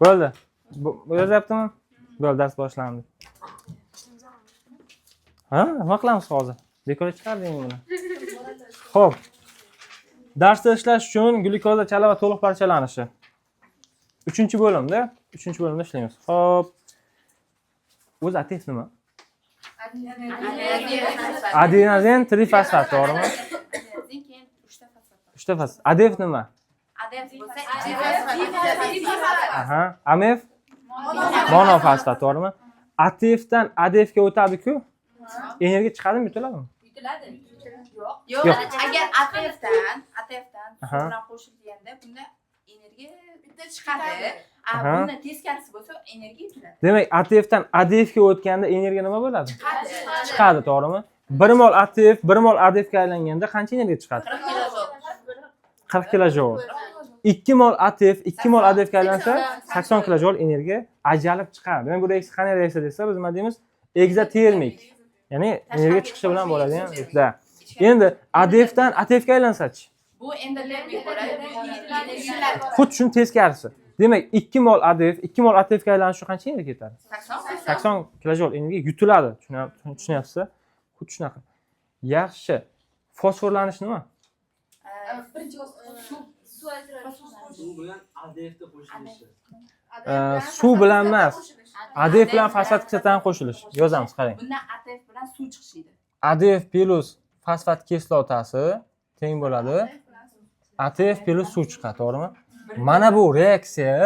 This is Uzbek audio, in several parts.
Bo'ldi. Yozyaptimi? Bo'ldi, dars boshlandi. Ha, nima qilamiz hozir? Bekorga chiqarding buni. Xo'p. Darsda ishlash uchun glyukoza chala va to'liq parchalanishi. 3-bo'limda, 3-bo'limda ishlaymiz. Xo'p. O'zi ATF nima? Adenosin trifosfat, to'g'rimi? Keyin 3 ta fosfat. 3 ta fosfat. ADF nima? ADF bo'lsa Aha, AMF monofosfat, to'g'rimi? ATF dan ADF ga o'tadi-ku, energiya chiqadimi, yutiladimi? yutiladi. Yo'q, agar ATF dan suv bilan qo'shilganda bunda energiya bitta chiqadi. Bunda teskarisi bo'lsa energiya yutiladi. Demak, ATF dan ADF ga o'tganda energiya nima bo'ladi? Chiqadi, to'g'rimi? 1 mol ATF, 1 mol ADF ga aylanganda qancha energiya chiqadi? 40 kilojoul. 2 mol ATF, 2 mol ADF ga aylansa 80 kilojoul energiya ajralib chiqadi. Demak, bu reaksiya qanday reaksiya desa, biz nima deymiz? Ekzotermik. Ya'ni energiya chiqishi bilan bo'ladigan reaksiya. Endi ADF dan ATF ga aylansa-chi? Bu endotermik bo'ladi. Xuddi shuni teskarisi. Demak, 2 mol ADF, 2 mol ATF ga aylanishi qancha energiya ketadi? 80 kilojoul energiya yutiladi. Tushunyapsizmi? Xuddi shunaqa. Yaxshi. Fosforlanish nima? Suv bilan ADFga qo'shilishi. Suv bilan emas. ADF bilan fosfat kislotani qo'shilish. Yozamiz, qarang. Bundan ATF bilan suv chiqishidi. ADF plus fosfat kislotasi teng bo'ladi. ATF plus suv chiqadi, to'g'rimi? Mana bu reaksiya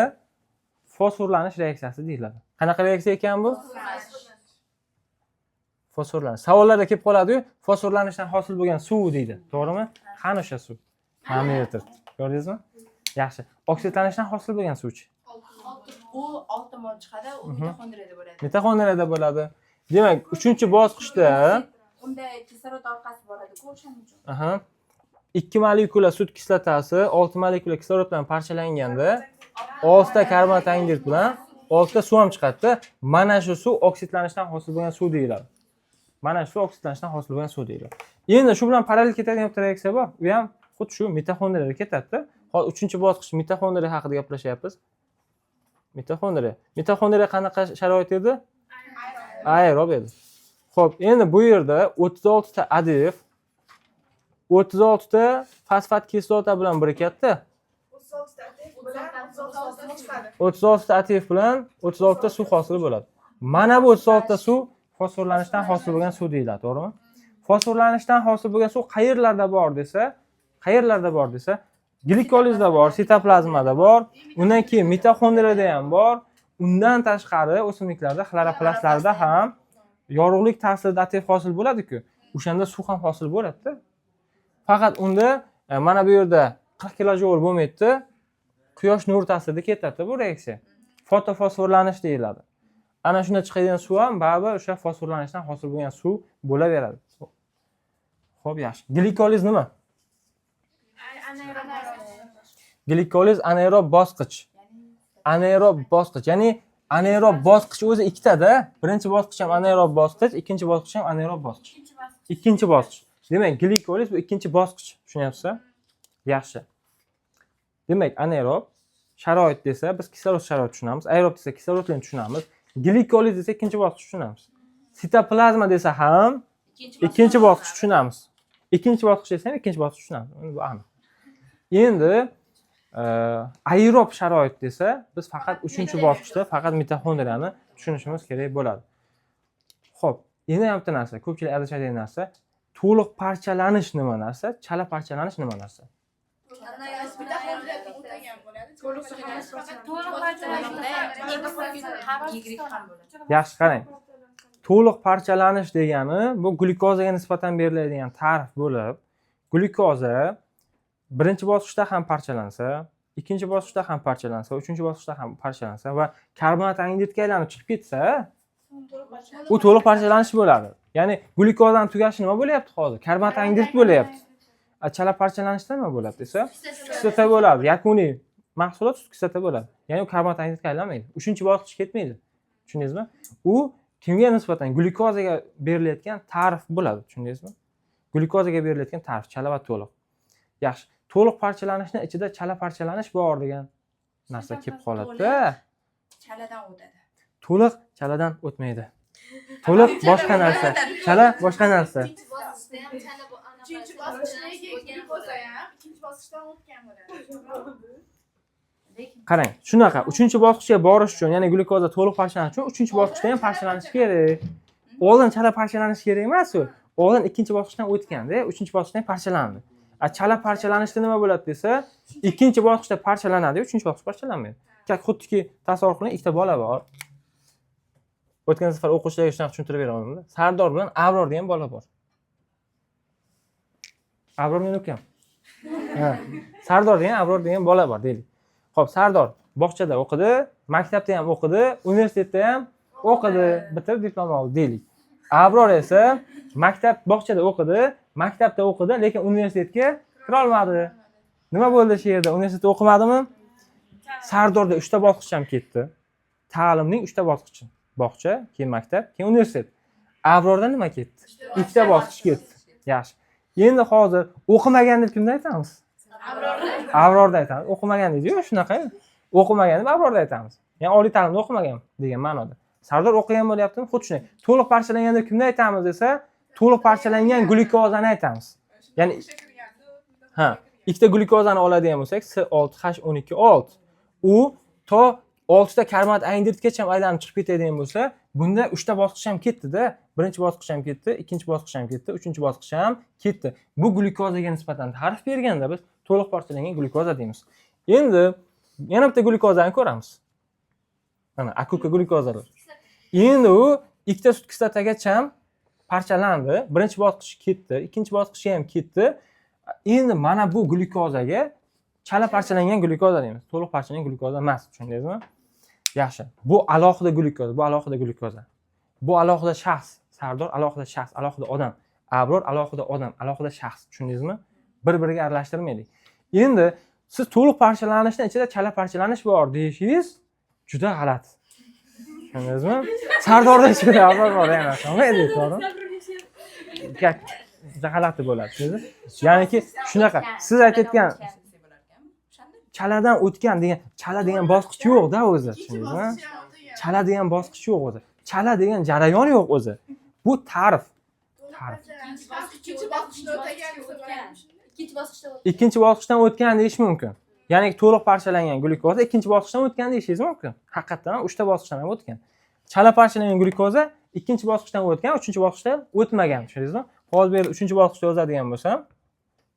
fosforlanish reaksiyasi deyiladi. Qanaqa reaksiya ekan bu? Fosforlanish. Savollarda kelib qoladi-yu, fosforlanishdan hosil bo'lgan suv deydi, to'g'rimi? Qani o'sha suv? Termometr. Ko'rdingizmi? Yaxshi. Oksidlanishdan hosil bo'lgan suvchi? U 6 mol chiqadi, u mitoxondriyada bo'ladi. Mitoxondriyada bo'ladi. Demak, 3-bosqichda unda kislorod orqasi boradi-ku, o'shaning uchun. aha. 2 molekula sut kislotasi 6 molekula kislorod bilan parchalanganda 6 ta karbonat angidrid bilan 6 ta suv ham chiqadi. Mana shu suv oksidlanishdan hosil bo'lgan suv deyiladi. Mana shu oksidlanishdan hosil bo'lgan suv deyiladi. Endi shu bilan parallel ketadigan bitta reaksiya bor. U ham xuddi shu mitoxondriyada ketadi. Hozir 3-bosqich mitoxondriya haqida gaplashyapmiz. Mitoxondriya qanaqa sharoit edi? Aerob edi. Xo'p, endi bu yerda 36 ta ADF 36 ta fosfat kislota bilan birikadi. 36 ta ATF bilan 36 ta suv hosil bo'ladi. Mana bu 36 ta suv fosforlanishdan hosil bo'lgan suv deyiladi, to'g'rimi? Fosforlanishdan hosil bo'lgan suv qayerlarda bor desa, glikolizda bor, sitoplazmada bor, undan keyin mitoxondriyada ham bor. Undan tashqari o'simliklarda, xloroplastlarda ham yorug'lik ta'sirida ATF hosil bo'ladi-ku. O'shanda suv ham hosil bo'ladi-da. Faqat unda mana bu yerda 40 kilojoul bo'lmaydi. Quyosh nuri ta'sirida ketadi bu reaksiya. Fotofosforlanish deyiladi. Ana shunda chiqadigan suv ham baribir o'sha fosforlanishdan hosil bo'lgan suv bo'laveradi. Xo'p, yaxshi. Glikoliz nima? Glikoliz anaerob bosqich. Anaerob bosqich, ya'ni anaerob bosqich o'zi ikkita-da. Birinchi bosqich ham anaerob bosqich, ikkinchi bosqich ham anaerob bosqich. Ikkinchi bosqich. Demak, glikoliz bu ikkinchi bosqich. Tushunyapsizmi? Yaxshi. Demak, anaerob sharoit desa, biz kislorod sharoit tushunamiz. Aerob desa kislorodni tushunamiz. Glikoliz desa ikkinchi bosqich tushunamiz. Sitoplazma desa ham ikkinchi bosqich tushunamiz. Ikkinchi bosqich desa ham ikkinchi bosqich tushunamiz. Bu aniq. Endi aerob sharoit desa, biz faqat 3-bosqichda faqat mitoxondriyani tushunishimiz kerak bo'ladi. Xo'p, yana ham bitta narsa, ko'pchilik adashadigan narsa, to'liq parchalanish nima narsa, chala parchalanish nima narsa? Yaxshi qarang. To'liq parchalanish degani bu glyukozaga nisbatan beriladigan ta'rif bo'lib, glyukoza birinchi bosqichda ham parchalansa, ikkinchi bosqichda ham parchalansa, uchinchi bosqichda ham parchalansa va karbonat angidridga aylanib chiqib ketsa, u to'liq parchalanish bo'ladi. Ya'ni glyukozaning tugashi nima bo'lyapti hozir? Karbonat angidrid bo'lyapti. Chala parchalanishda nima bo'ladi desa, kislota bo'ladi. Yakuniy mahsulot sut kislota bo'ladi. Ya'ni u karbonat angidridga aylanmaydi. 3-bosqich ketmaydi. Tushundingizmi? U kimga nisbatan glyukozaga berilayotgan ta'rif bo'ladi, tushundingizmi? Glyukozaga berilayotgan ta'rif chala va to'liq. Yaxshi. To'liq parchalanishning ichida chala parchalanish bor degan narsa kelib qoladi-da. chaladan o'tadi. To'liq chaladan o'tmaydi. To'liq boshqa narsa. Chala boshqa narsa. Ikkinchi bosqichda ham chala bu anaqa. Uchinchi bosqichdan keyin bo'lsa ham ikkinchi bosqichdan o'tgan bo'ladi. Lekin Qarang, shunaqa 3-bosqichga borish uchun, ya'ni glyukoza to'liq parchalanish uchun 3-bosqichda ham parchalanish kerak. Oldin chala parchalanish kerak emas u. Oldin 2-bosqichdan o'tganda 3-bosqichda ham parchalandi. Chala parchalanishda nima bo'ladi desa, 2-bosqichda parchalanadi, 3-bosqichda parchalanmaydi. Xuddiki tasavvur qiling, ikkita bola bor. O'tgan safar o'quvchilarga shunaqa tushuntirib beraman-da. Sardor bilan Abror degan bola bor. Abror men ukam. Ha. Sardor degan Abror degan bola bor deylik. Xo'p, Sardor bog'chada o'qidi, maktabda ham o'qidi, universitetda ham o'qidi, bitirib diplom oldi deylik. Abror esa maktab bog'chada o'qidi, maktabda o'qidi, lekin universitetga kira olmadi. Nima bo'ldi shu yerda? Universitetda o'qimadimi? Sardorda 3 ta bosqich ham ketdi. Ta'limning 3 ta bosqichi. Bog'cha, keyin maktab, keyin universitet. Abrorda nima ketdi? 2 ta bosqich ketdi. Yaxshi. Endi hozir o'qimagan deb kimni aytamiz? Abrorda aytamiz. O'qimagan deydi-ku, shunaqa. O'qimagan deb Abrorda aytamiz. Ya'ni oliy ta'limda o'qimagan degan ma'noda. Sardor o'qigan bo'lyaptimi? Xuddi shunday. To'liq parchalangan deb kimni aytamiz desa, to'liq parchalangan glyukozani aytamiz. Ya'ni ha, ikkita glyukozani oladigan bo'lsak, C6H12 u to 6 ta karbonat angidridgacha aylanib chiqib ketadigan bo'lsa, bunda 3 ta bosqich ham ketdi-da. Birinchi bosqich ham ketdi, ikkinchi bosqich ham ketdi, uchinchi bosqich ham ketdi. Bu glyukozaga nisbatan ta'rif berganda biz to'liq parchalangan glyukoza deymiz. Endi yana bitta glyukozani ko'ramiz. Mana akuka glyukozalar. Endi u ikkita sut kislotagacha parchalandi. Birinchi bosqich ketdi, ikkinchi bosqich ham ketdi. Endi mana bu glyukozaga chala parchalangan glyukoza deymiz. To'liq parchalangan glyukoza emas, tushundingizmi? Yaxshi. Bu alohida glyukoza, bu alohida glyukoza. Bu alohida shaxs, Sardor alohida shaxs, alohida odam, Abror alohida odam, alohida shaxs, tushundingizmi? Bir-biriga aralashtirmaylik. Endi siz to'liq parchalanishning ichida chala parchalanish bor deyishingiz juda g'alati. Tushundingizmi? Sardorda ichida Abror bor yana. To'g'ri, to'g'ri. Juda g'alati bo'ladi, tushundingizmi? Ya'niki shunaqa, siz aytayotgan chaladan o'tgan degan, chala degan bosqich yo'q-da o'zi, tushundingizmi? Chala degan bosqich yo'q o'zi. Chala degan jarayon yo'q o'zi. Bu ta'rif. Ikkinchi bosqichda o'tgan desa bo'ladimi? Ikkinchi bosqichda Ikkinchi bosqichdan o'tgan deyish mumkin. Ya'ni to'liq parchalangan glyukoza ikkinchi bosqichdan o'tgan deyishingiz mumkin. Haqiqatan 3 ta bosqichdan ham o'tgan. Chala parchalangan glyukoza ikkinchi bosqichdan o'tgan, uchinchi bosqichdan o'tmagan, tushundingizmi? Hozir bu yerda 3-bosqichda yozadigan bo'lsam,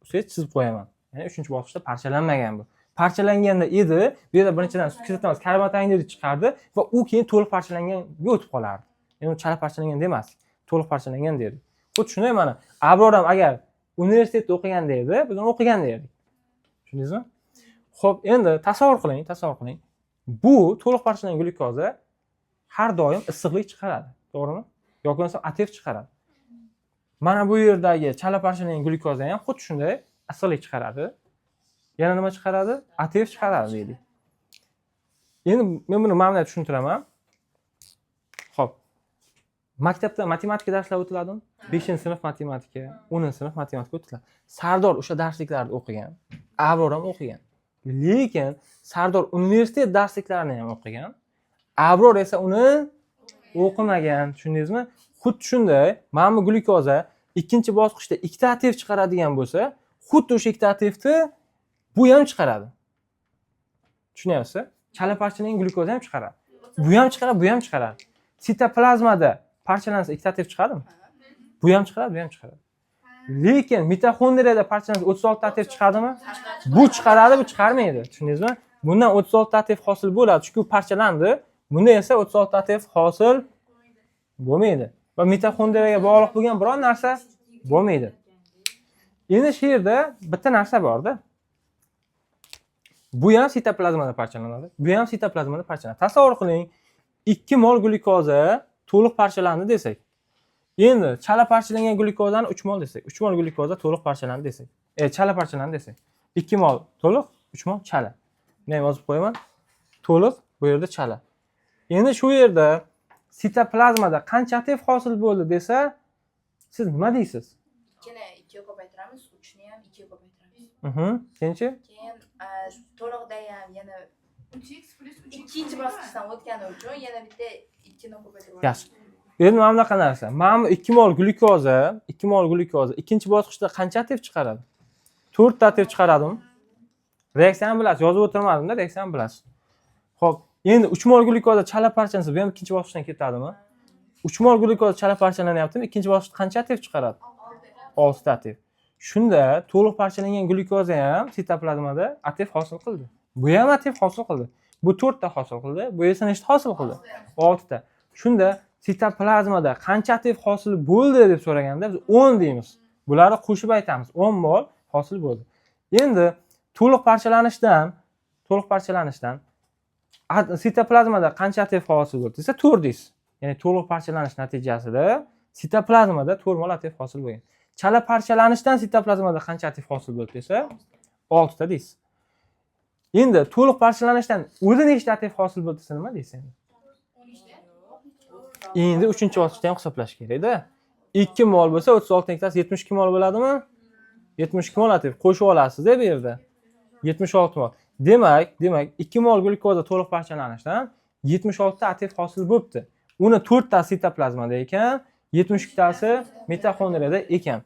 ustiga chizib qo'yaman. Ya'ni 3-bosqichda parchalanmagan bu. Parchalanganda edi, bu yerda birinchidan sut kislotasi karbonat angidrid chiqardi va u keyin to'liq parchalanganga o'tib qolardi. Ya'ni chala parchalangan emas, to'liq parchalangan derdik. Xuddi shunday mana Abror ham agar universitetda o'qiganda edi, biz uni o'qiganda edik. Tushundingizmi? Xo'p, endi tasavvur qiling. Bu to'liq parchalangan glyukoza har doim issiqlik chiqaradi, to'g'rimi? Yoki bo'lmasa ATF chiqaradi. Mana bu yerdagi chala parchalangan glyukoza ham xuddi shunday issiqlik chiqaradi. Yana nima chiqaradi? ATF chiqaradi deylik. Endi men buni ma'nolab tushuntiraman. Xo'p. Maktabda matematika darslari o'tiladimi? 5-sinf matematika, 10-sinf matematika o'tiladi. Sardor o'sha darsliklarni o'qigan, Abror ham o'qigan. Lekin Sardor universitet darsliklarini ham o'qigan, Abror esa uni o'qimagan, tushundingizmi? Xuddi shunday, mana bu glyukoza ikkinchi bosqichda 2 ta ATF chiqaradigan bo'lsa, xuddi o'sha 2 ta ATFni bu ham chiqaradi. Tushunyapsiz? Chala parchalangan glyukoza ham chiqaradi. Bu ham chiqaradi, bu ham chiqaradi. Sitoplazmada parchalansa 2 ta ATF chiqadimi? Bu ham chiqaradi, bu ham chiqaradi. Lekin mitoxondriyada parchalansa 36 ta ATF chiqadimi? Bu chiqaradi, bu chiqarmaydi. Tushundingizmi? Bundan 36 ta ATF hosil bo'ladi, chunki u parchalandi. Bunda esa 36 ta ATF hosil bo'lmaydi. Va mitoxondriyaga bog'liq bo'lgan biror narsa bo'lmaydi. Endi shu yerda bitta narsa bor-da. Bu ham sitoplazmada parchalanadi. Bu ham sitoplazmada parchalanadi. Tasavvur qiling, 2 mol glyukoza to'liq parchalandi desak. Endi chala parchalangan glyukozani 3 mol desak. 3 mol glyukoza to'liq parchalandi desak. Chala parchalandi desak. 2 mol to'liq, 3 mol chala. Men yozib qo'yaman. To'liq, bu yerda chala. Endi shu yerda sitoplazmada qancha ATF hosil bo'ldi desa, siz nima deysiz? 2 ga ko'paytiramiz, 3 ni ham 2 ga ko'paytiramiz. Keyinchi? Keyin to'liqda ham yana 3x plus 3x. ikkinchi bosqichdan o'tgani uchun yana bitta 2 ni ko'paytirib Yaxshi. Endi mana bunaqa narsa. Mana bu 2 mol glyukoza, 2 mol glyukoza ikkinchi bosqichda qancha aktiv chiqaradi? 4 ta aktiv chiqaradimi? Reaksiyani bilasiz, yozib o'tirmadim-da, reaksiyani bilasiz. Xo'p, endi 3 mol glyukoza chala parchalansa, bu ham ikkinchi bosqichdan ketadimi? 3 mol glyukoza chala parchalanyaptimi? Ikkinchi bosqichda qancha aktiv chiqaradi? 6 ta aktiv. Shunda to'liq parchalangan glyukoza ham sitoplazmada aktiv hosil qildi. Bu ham aktiv hosil qildi. Bu 4 ta hosil qildi. Bu esa nechta hosil qildi? 6 ta. Shunda sitoplazmada qancha aktiv hosil bo'ldi deb so'raganda biz 10 deymiz. Bularni qo'shib aytamiz. 10 mol hosil bo'ldi. Endi to'liq parchalanishdan sitoplazmada qancha aktiv hosil bo'ldi desa 4 deysiz. Ya'ni to'liq parchalanish natijasida sitoplazmada 4 mol aktiv hosil bo'lgan. Chala parchalanishdan sitoplazmada qancha aktiv hosil bo'ldi desa 6 ta deysiz. Endi to'liq parchalanishdan o'zi nechta aktiv hosil bo'ldi desa nima deysiz endi? Endi 3-bosqichda ham hisoblash kerak-da. 2 mol bo'lsa 36 nektasi 72 mol bo'ladimi? 72 mol aktiv qo'shib olasiz-da bu yerda. 76 mol. Demak, 2 mol glyukoza to'liq parchalanishdan 76 ta aktiv hosil bo'libdi. Uni 4 ta sitoplazmada ekan, 72 tasi mitoxondriyada ekan.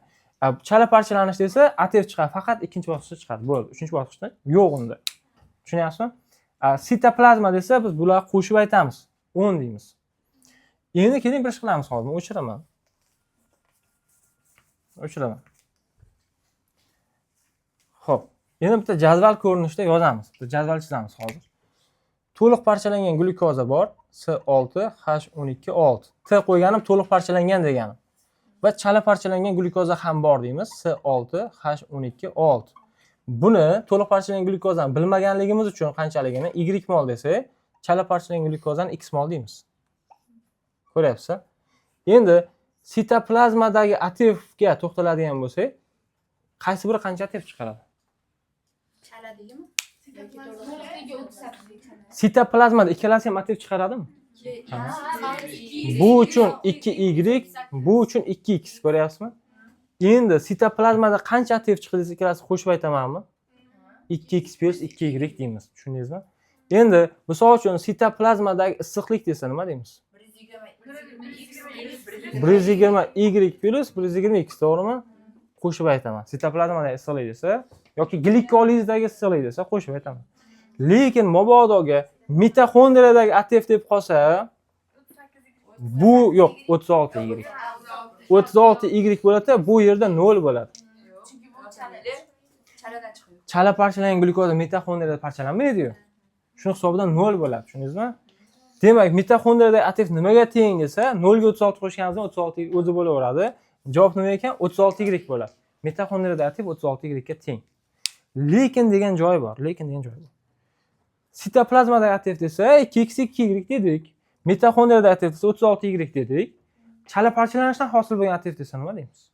Chala parchalanishda esa aktiv chiqadi, faqat ikkinchi bosqichda chiqadi. Bo'ldi, 3-bosqichda yo'q unda. Tushunyapsizmi? Sitoplazma desa biz bularni qo'shib aytamiz. 10 deymiz. Endi keling bir ish qilamiz hozir. O'chiraman. Xo'p, endi bitta jadval ko'rinishida yozamiz. Bitta jadval chizamiz hozir. To'liq parchalangan glyukoza bor, C6H12O6. T qo'yganim to'liq parchalangan deganim. Va chala parchalangan glyukoza ham bor deymiz, C6H12O6. Buni to'liq parchalangan glyukozani bilmaganligimiz uchun qanchaligini Y mol desak, chala parchalangan glyukozani X mol deymiz. Ko'ryapsiz? Endi sitoplazmadagi aktivga to'xtaladigan bo'lsak, qaysi biri qancha aktiv chiqaradi? chala deydimi? Sitoplazmada ikkalasi ham aktiv chiqaradimi? Bu uchun 2Y, bu uchun 2X, ko'ryapsizmi? Endi sitoplazmada qancha aktiv chiqdi desa ikkalasi qo'shib aytamanmi? 2X plus 2Y deymiz. Tushundingizmi? Endi misol uchun sitoplazmadagi issiqlik desa nima deymiz? 120Y plus 120X, to'g'rimi? Qo'shib aytaman. Sitoplazmadagi issiqlik desa yoki glikolizdagi issiqlik desa qo'shib aytaman. Lekin mabodoga mitoxondriyadagi aktiv deb qolsa, bu yo'q, 36Y. 36Y bo'ladi, bu yerda 0 bo'ladi. Chunki bu chaladan chiqadi. Chala parchalangan glyukoza mitoxondriyada parchalanmaydi-yu. Shuning hisobidan 0 bo'ladi, tushundingizmi? Demak, mitoxondriyadagi aktiv nimaga teng desa, 0 ga 36 qo'shganimizda 36 o'zi bo'laveradi. Javob nima ekan? 36Y bo'ladi. Mitoxondriyadagi aktiv 36Y ga teng. Lekin degan joyi bor. Sitoplazmadagi aktiv desa 2x 2y dedik. Mitoxondriyadagi aktiv desa 36y dedik. Chala parchalanishdan hosil bo'lgan aktiv desa nima deymiz?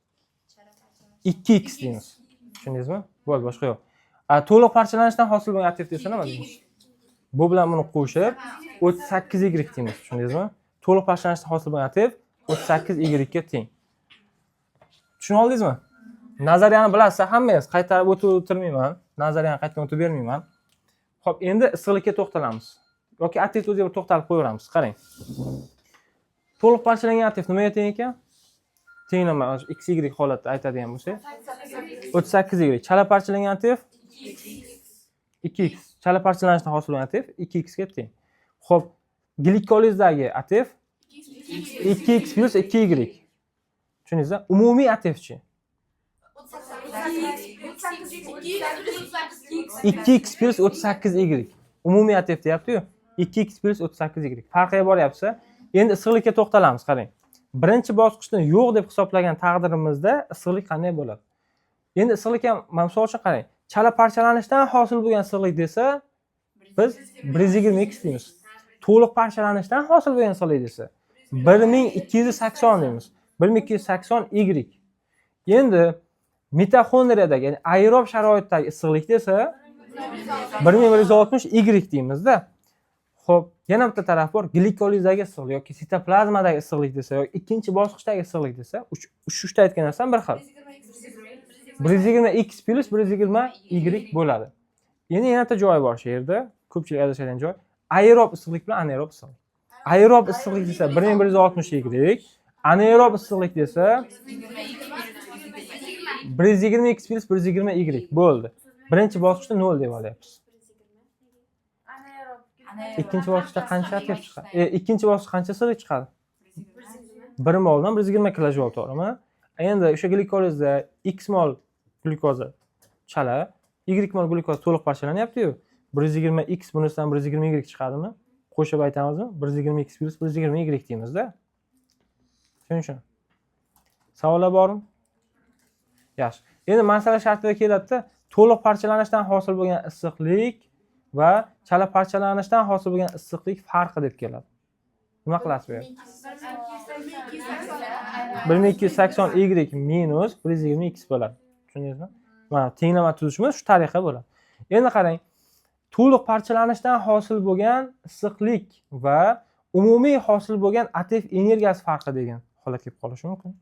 2x deymiz. Tushundingizmi? Bo'ldi, boshqa yo'q. To'liq parchalanishdan hosil bo'lgan aktiv desa nima deymiz? Bu bilan buni qo'shib 38y deymiz. Tushundingizmi? To'liq parchalanishdan hosil bo'lgan aktiv 38y ga teng. Tushuna oldingizmi? Nazariyani bilasiz hammangiz, qaytarib o'tirmayman. Nazariyani qaytadan o'tib bermayman. Xo'p, endi issiqlikka to'xtalamiz. Yoki aktiv o'ziga bir to'xtalib qo'yaveramiz. Qarang. To'liq parchalangan aktiv nimaga teng ekan? Tenglama XY holatda aytadigan bo'lsak, 38Y. Chala parchalangan aktiv 2x. Chala parchalanishdan hosil bo'lgan aktiv 2x ga teng. Xo'p, glikolizdagi aktiv 2x plus 2y. Tushundingizmi? Umumiy aktivchi 2x plus 38y. Umumiy aktiv deyapti-yu. 2x plus 38y. Farqiga boryapsa, endi issiqlikka to'xtalamiz, qarang. Birinchi bosqichda yo'q deb hisoblagan taqdirimizda issiqlik qanday bo'ladi? Endi issiqlik ham misol uchun qarang. Chala parchalanishdan hosil bo'lgan issiqlik desa, biz 120x deymiz. To'liq parchalanishdan hosil bo'lgan issiqlik desa 1280 deymiz. 1280y. Endi mitoxondriyadagi, ya'ni aerob sharoitdagi issiqlik desa 1160y deymiz-da. Xo'p, yana bitta taraf bor, glikolizdagi issiqlik yoki sitoplazmadagi issiqlik desa yoki ikkinchi bosqichdagi issiqlik desa, uchta aytgan narsam bir xil. 120x plus 120y bo'ladi. Endi yana bitta joyi bor shu yerda. ko'pchilik adashadigan joy. Aerob issiqlik bilan anaerob issiqlik. Aerob issiqlik desa 1160 y, anaerob issiqlik desa 120x plus 120 y bo'ldi. Birinchi bosqichda 0 deb olyapmiz. Ikkinchi bosqichda qancha ATF chiqadi? Ikkinchi bosqichda qancha issiqlik chiqadi? 1 moldan 120 kilojul, to'g'rimi? Endi o'sha glikolizda x mol glyukoza chala, y mol glyukoza to'liq parchalanyapti-yu. 120x bunisidan 120y chiqadimi? Qo'shib aytamizmi? 120x plus 120y deymiz-da. Shuning uchun. Savollar bormi? Yaxshi. Endi masala shartida keladi-da, to'liq parchalanishdan hosil bo'lgan issiqlik va chala parchalanishdan hosil bo'lgan issiqlik farqi deb keladi. Nima qilasiz bu yerda? 1280 y minus 120x bo'ladi. Tushundingizmi? Mana tenglama tuzishimiz shu tariqa bo'ladi. Endi qarang, to'liq parchalanishdan hosil bo'lgan issiqlik va umumiy hosil bo'lgan ATF energiyasi farqi degan holat kelib qolishi mumkin.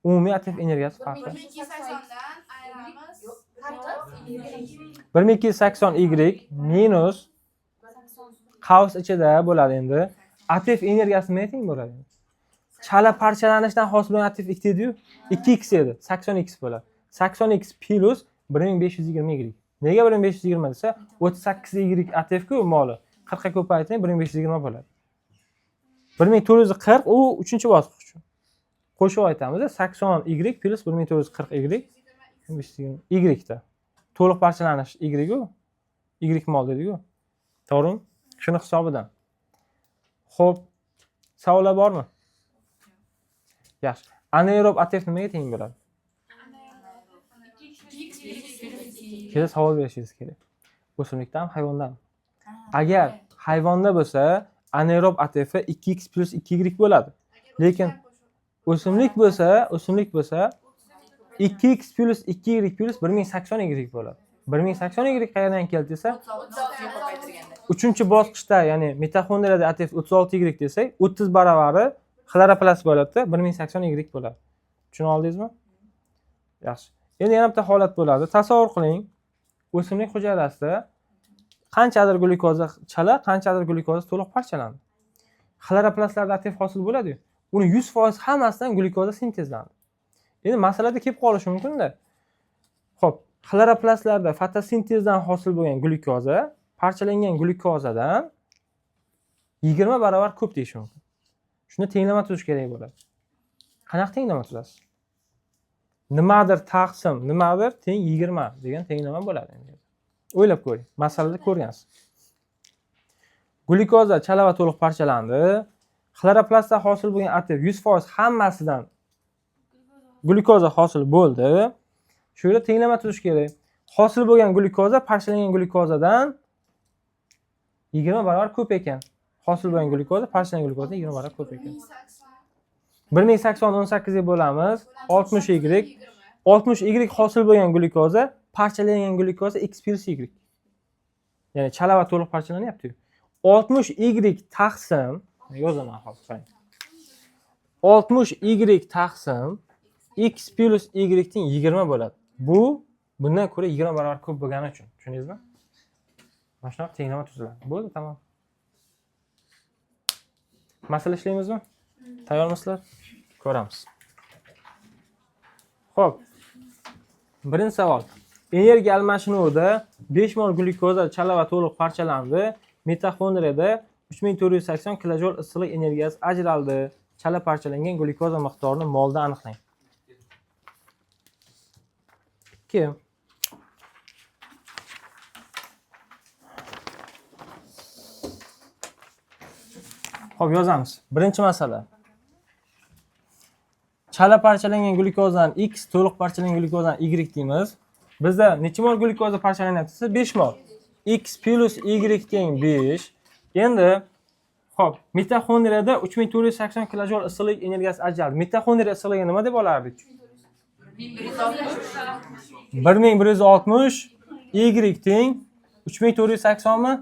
Umumiy ATF energiyasi farqi. 1280dan ayiramiz. 1280 y minus qavs ichida bo'ladi endi. ATF energiyasi nima teng bo'ladi? Chala parchalanishdan hosil bo'lgan ATF edi-yu, 2x edi, 80x bo'ladi. 80x plus 1520 y. Nega 1520 desa, 38 y ATF-ku moli. 40 ga ko'paytiring 1520 bo'ladi. 1440 u 3-bosqich uchun. Qo'shib aytamiz, 80 y plus 1440 y 1520 y da. To'liq parchalanish y-ku, y mol dedi-ku. To'g'rimi? Shuni hisobidan. Xo'p, savollar bormi? Yaxshi. Anaerob ATF nimaga teng bo'ladi? Keyin savol berishingiz kerak. O'simlikdan, hayvondan. Agar hayvonda bo'lsa, anaerob ATF 2x plus 2y bo'ladi. Lekin o'simlik bo'lsa 2x plus 2y plus 1080y bo'ladi. 1080y qayerdan keldi desa, 3-bosqichda, ya'ni mitoxondriyada ATF 36y desak, 30 baravari xloroplast bo'ladi-da, 1080y bo'ladi. Tushuna oldingizmi? Yaxshi. Endi yana bitta holat bo'ladi. Tasavvur qiling, o'simlik hujayrasida qanchadir glyukoza chala, qanchadir glyukoza to'liq parchalandi. Xloroplastlarda ATF hosil bo'ladi-yu. Uni 100% hammasidan glyukoza sintezlandi. Endi masalada kelib qolishi mumkin-da. Xo'p, xloroplastlarda fotosintezdan hosil bo'lgan glyukoza parchalangan glyukozadan 20 barobar ko'p deyish mumkin. Shuni tenglama tuzish kerak bo'ladi. Qanaqa tenglama tuzasiz? Nimadir taqsim, nimadir teng 20 degan tenglama bo'ladi endi. O'ylab ko'ring. Masalada ko'rgansiz. Glyukoza chala va to'liq parchalandi. Xloroplastda hosil bo'lgan ATF 100% hammasidan glyukoza hosil bo'ldi. Shu yerda tenglama tuzish kerak. Hosil bo'lgan glyukoza parchalangan glyukozadan 20 barobar ko'p ekan. Hosil bo'lgan glyukoza parchalangan glyukozadan 20 barobar ko'p ekan. 1080 18 ga bo'lamiz. 60y. 60y hosil bo'lgan glyukoza parchalangan glyukoza x plus y. Ya'ni chala va to'liq parchalanyapti-ku. 60y taqsim, yozaman hozir. 60y taqsim x plus y teng 20 bo'ladi. Bu bundan ko'ra 20 barobar ko'p bo'lgani uchun. Tushundingizmi? Mana shunaqa tenglama tuziladi. Bo'ldi, tamom. Masala ishlaymizmi? Tayyormisizlar? Ko'ramiz. Xo'p. Birinchi savol. Energiya almashinuvida 5 mol glyukoza chala va to'liq parchalandi. Mitoxondriyada 3480 kilojul issiqlik energiyasi ajraldi. Chala parchalangan glyukoza miqdorini molda aniqlang. 2. Xo'p, yozamiz. Birinchi masala. Chala parchalangan glyukozadan x, to'liq parchalangan glyukozadan y deymiz. Bizda necha mol glyukoza parchalanyapti desa 5 mol. X plus y teng 5. Endi xo'p, mitoxondriyada 3480 kilojul issiqlik energiyasi ajraldi. Mitoxondriya issiqligi nima deb olardik? 1160 y teng 3480 mi?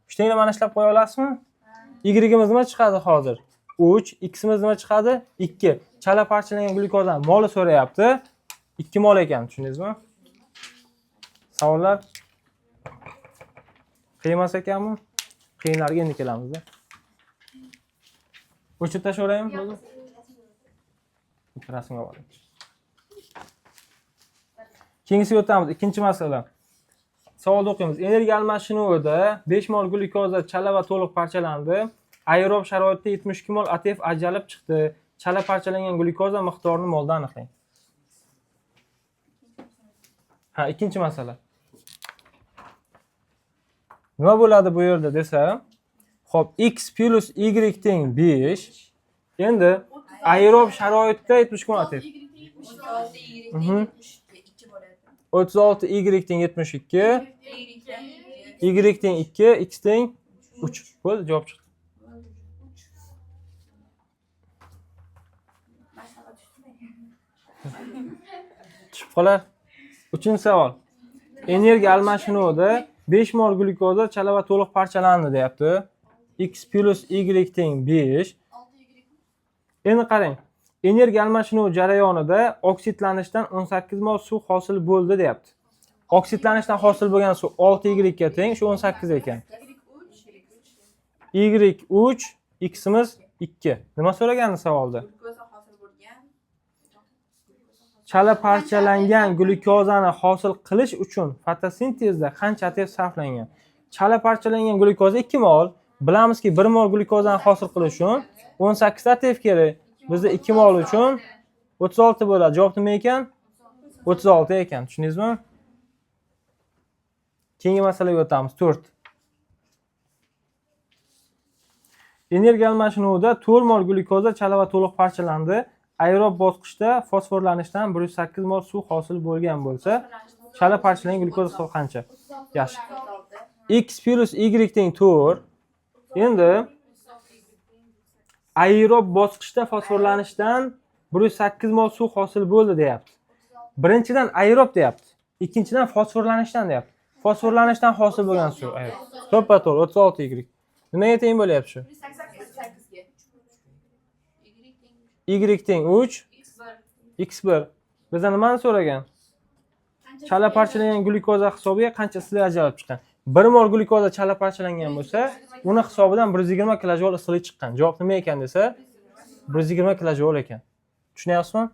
Ishtingni mana ishlab qo'ya olasizmi? Y-imiz nima chiqadi hozir? 3, x-imiz nima chiqadi? 2. Chala parchalangan glyukozadan moli so'rayapti. 2 mol ekan, tushundingizmi? Savollar? Qiyin emas ekanmi? Qiyinlarga endi kelamiz-da. O'chirib tashlaveraymi bo'ldi? Rasmga oling. Keyingisiga o'tamiz. Ikkinchi masala. Savolni o'qiymiz. Energiya almashinuvida 5 mol glyukoza chala va to'liq parchalandi. Aerob sharoitda 72 mol ATF ajralib chiqdi. Chala parchalangan glyukoza miqdorini molda aniqlang. Ha, ikkinchi masala. Nima bo'ladi bu yerda desa, xo'p, x plus y teng 5. Endi aerob sharoitda 70 mol ATF. 36 y teng 72, y teng 2, x teng 3. Bo'ldi, javob chiqdi. Tushib qolar. 3-savol. Energiya almashinuvida 5 mol glyukoza chala va to'liq parchalandi deyapti. X plus y teng 5. Endi qarang. Energiya almashinuvi jarayonida oksidlanishdan 18 mol suv hosil bo'ldi deyapti. Oksidlanishdan hosil bo'lgan suv 6y ga teng, shu 18 ekan. y3, ximiz 2. Nima so'ragandi savolda? Glyukoza hosil bo'lgan. Chala parchalangan glyukozani hosil qilish uchun fotosintezda qancha ATF sarflangan? Chala parchalangan glyukoza 2 mol. Bilamizki 1 mol glyukozani hosil qilish uchun 18 ATF kerak. Bizda 2 mol uchun 36 bo'ladi. Javob nima ekan? 36 ekan. Tushundingizmi? Keyingi masalaga o'tamiz. 4. Energiya almashinuvida 4 mol glyukoza chala va to'liq parchalandi. Aerob bosqichda fosforlanishdan 108 mol suv hosil bo'lgan bo'lsa, chala parchalangan glyukoza hisobi qancha? Yaxshi. X plus y teng 4. Endi aerob bosqichda fosforlanishdan 108 mol suv hosil bo'ldi deyapti. Birinchidan aerob deyapti. Ikkinchidan fosforlanishdan deyapti. Fosforlanishdan hosil bo'lgan suv. To'ppa-to'g'ri 36 y. Nimaga teng bo'lyapti shu? 8 y teng 3, x1. Bizdan nimani so'ragan? Chala parchalangan glyukoza hisobiga qancha issiqlik ajralib chiqqan? 1 mol glyukoza chala parchalangan bo'lsa, uni hisobidan 120 kilojol issiqlik chiqqan. Javob nima ekan desa, 120 kilojol ekan. Tushunyapsizmi?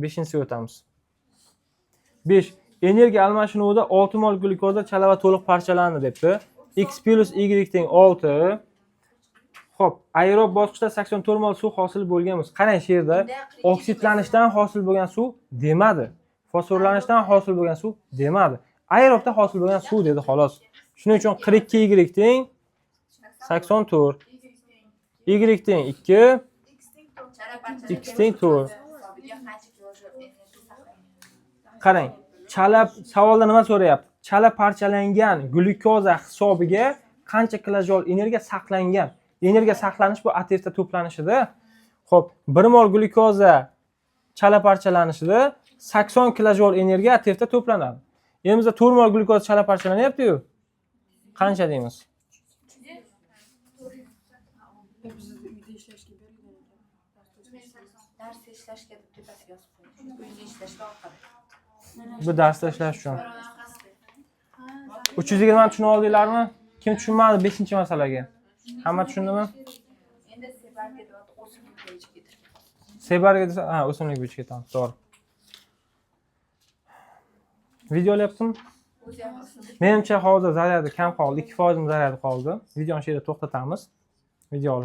5-siga o'tamiz. 5. Energiya almashinuvida 6 mol glyukoza chala va to'liq parchalandi debdi. X plus y teng 6. Xo'p, aerob bosqichda 84 mol suv hosil bo'lgan bo'lsa, qarang shu yerda oksidlanishdan hosil bo'lgan suv demadi. Fosforlanishdan hosil bo'lgan suv demadi. Aerobda hosil bo'lgan suv dedi xolos. Shuning uchun 42 y teng 84. Y teng 2, x teng 4. Qarang, chala savolda nima so'rayapti? Chala parchalangan glyukoza hisobiga qancha kilojol energiya saqlangan? Energiya saqlanish bu ATFda to'planishida. Xo'p, 1 mol glyukoza chala parchalanishida 80 kilojol energiya ATFda to'planadi. Endi bizda 4 mol glyukoza chala parchalanyapti-yu. Qancha deymiz? Darsda ishlashga deb tepasiga yozib qo'ying. Uyda ishlashga orqada. Bu darsda ishlash uchun. 320 tushuna oldinglarmi? Kim tushunmadi 5-masalaga? Hamma tushundimi? Endi sebarga deb o'simlik bo'yicha ketirgan. Sebarga desa, ha, o'simlik bo'yicha ketamiz. To'g'ri. Video olyaptimi? O'zi ham o'simlik. Menimcha hozir zaryadi kam qoldi. 2% zaryadi qoldi. Videoni shu yerda to'xtatamiz. Video